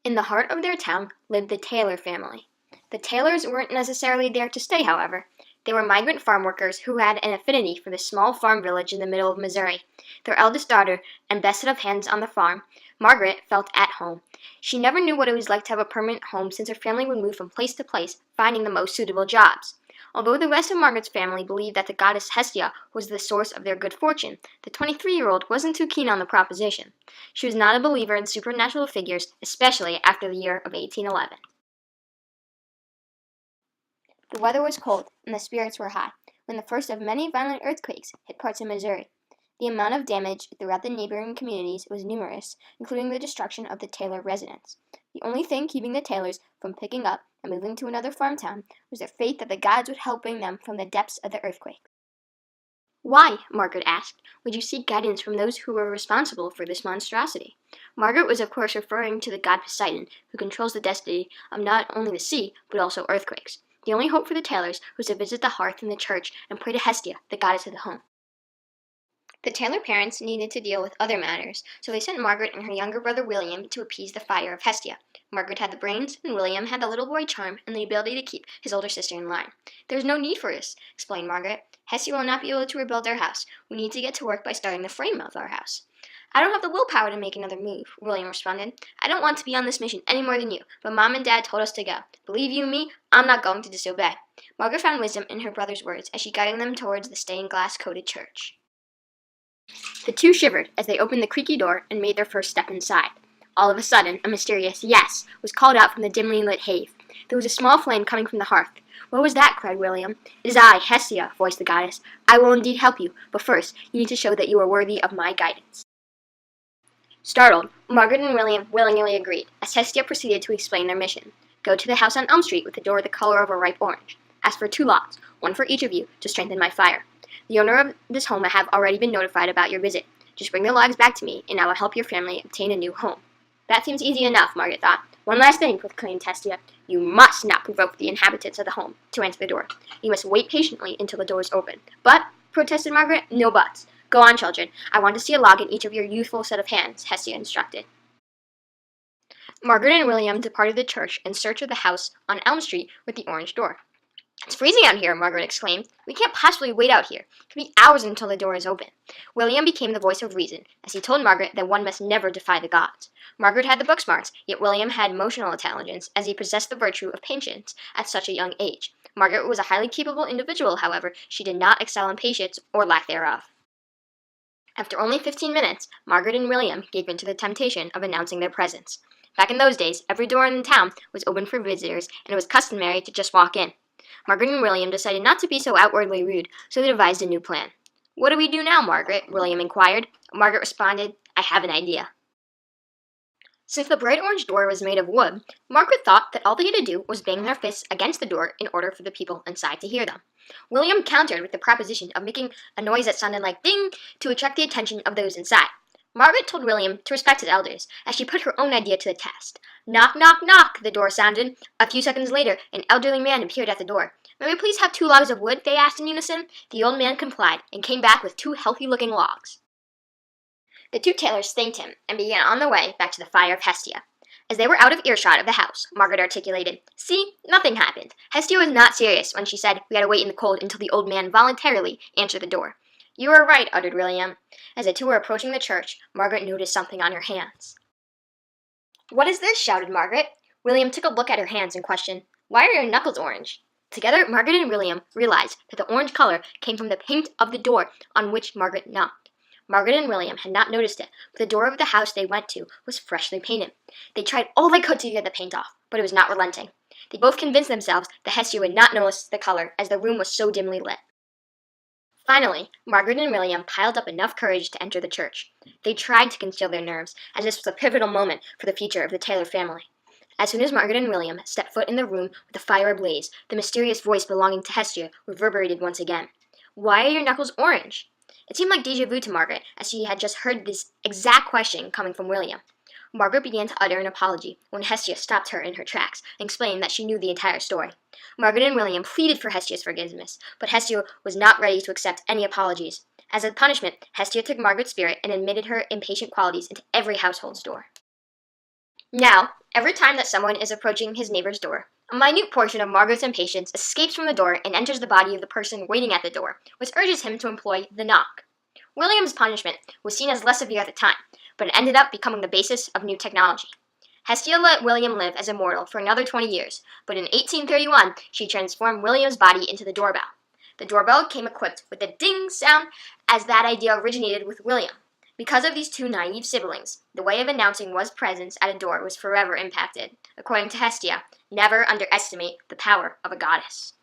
In the heart of their town lived the Taylor family. The Taylors weren't necessarily there to stay, however. They were migrant farm workers who had an affinity for the small farm village in the middle of Missouri. Their eldest daughter, and best set of hands on the farm, Margaret, felt at home. She never knew what it was like to have a permanent home since her family would move from place to place, finding the most suitable jobs. Although the rest of Margaret's family believed that the goddess Hestia was the source of their good fortune, the 23-year-old wasn't too keen on the proposition. She was not a believer in supernatural figures, especially after the year of 1811. The weather was cold, and the spirits were high, when the first of many violent earthquakes hit parts of Missouri. The amount of damage throughout the neighboring communities was numerous, including the destruction of the Taylor residence. The only thing keeping the Taylors from picking up and moving to another farm town was their faith that the gods would help bring them from the depths of the earthquake. Why, Margaret asked, would you seek guidance from those who were responsible for this monstrosity? Margaret was of course referring to the god Poseidon, who controls the destiny of not only the sea, but also earthquakes. The only hope for the Taylors was to visit the hearth in the church and pray to Hestia, the goddess of the home. The Taylor parents needed to deal with other matters, so they sent Margaret and her younger brother William to appease the fire of Hestia. Margaret had the brains, and William had the little boy charm and the ability to keep his older sister in line. "There's no need for this," explained Margaret. "Hestia will not be able to rebuild our house. We need to get to work by starting the frame of our house." "I don't have the willpower to make another move," William responded. "I don't want to be on this mission any more than you, but Mom and Dad told us to go. Believe you me, I'm not going to disobey." Margaret found wisdom in her brother's words as she guided them towards the stained glass-coated church. The two shivered as they opened the creaky door and made their first step inside. All of a sudden, a mysterious "yes" was called out from the dimly lit hearth. There was a small flame coming from the hearth. "What was that?" cried William. "It is I, Hestia," voiced the goddess. "I will indeed help you, but first you need to show that you are worthy of my guidance." Startled, Margaret and William willingly agreed, as Hestia proceeded to explain their mission. "Go to the house on Elm Street with the door the color of a ripe orange. Ask for 2 logs, one for each of you, to strengthen my fire. The owner of this home have already been notified about your visit. Just bring the logs back to me, and I will help your family obtain a new home." "That seems easy enough," Margaret thought. "One last thing," proclaimed Hestia. "You must not provoke the inhabitants of the home to enter the door. You must wait patiently until the door is open." "But," protested Margaret, "no buts. Go on, children. I want to see a log in each of your youthful set of hands," Hestia instructed. Margaret and William departed the church in search of the house on Elm Street with the orange door. "It's freezing out here," Margaret exclaimed. "We can't possibly wait out here. It could be hours until the door is open." William became the voice of reason, as he told Margaret that one must never defy the gods. Margaret had the book smarts, yet William had emotional intelligence, as he possessed the virtue of patience at such a young age. Margaret was a highly capable individual, however. She did not excel in patience, or lack thereof. After only 15 minutes, Margaret and William gave in to the temptation of announcing their presence. Back in those days, every door in the town was open for visitors, and it was customary to just walk in. Margaret and William decided not to be so outwardly rude, so they devised a new plan. "What do we do now, Margaret?" William inquired. Margaret responded, "I have an idea." Since the bright orange door was made of wood, Margaret thought that all they had to do was bang their fists against the door in order for the people inside to hear them. William countered with the proposition of making a noise that sounded like ding to attract the attention of those inside. Margaret told William to respect his elders, as she put her own idea to the test. "Knock, knock, knock," the door sounded. A few seconds later, an elderly man appeared at the door. "May we please have 2 logs of wood?" they asked in unison. The old man complied, and came back with 2 healthy-looking logs. The 2 Taylors thanked him, and began on their way back to the fire of Hestia. As they were out of earshot of the house, Margaret articulated, "See, nothing happened. Hestia was not serious when she said we had to wait in the cold until the old man voluntarily answered the door." "You are right," uttered William. As the 2 were approaching the church, Margaret noticed something on her hands. "What is this?" shouted Margaret. William took a look at her hands and questioned, "Why are your knuckles orange?" Together, Margaret and William realized that the orange color came from the paint of the door on which Margaret knocked. Margaret and William had not noticed it, but the door of the house they went to was freshly painted. They tried all they could to get the paint off, but it was not relenting. They both convinced themselves that Hestia would not notice the color, as the room was so dimly lit. Finally, Margaret and William piled up enough courage to enter the church. They tried to conceal their nerves, as this was a pivotal moment for the future of the Taylor family. As soon as Margaret and William stepped foot in the room with the fire ablaze, the mysterious voice belonging to Hestia reverberated once again. "Why are your knuckles orange?" It seemed like déjà vu to Margaret, as she had just heard this exact question coming from William. Margaret began to utter an apology when Hestia stopped her in her tracks and explained that she knew the entire story. Margaret and William pleaded for Hestia's forgiveness, but Hestia was not ready to accept any apologies. As a punishment, Hestia took Margaret's spirit and admitted her impatient qualities into every household's door. Now, every time that someone is approaching his neighbor's door, a minute portion of Margot's impatience escapes from the door and enters the body of the person waiting at the door, which urges him to employ the knock. William's punishment was seen as less severe at the time, but it ended up becoming the basis of new technology. Hestia let William live as a mortal for another 20 years, but in 1831 she transformed William's body into the doorbell. The doorbell came equipped with a ding sound, as that idea originated with William. Because of these two naive siblings, the way of announcing one's presence at a door was forever impacted. According to Hestia, never underestimate the power of a goddess.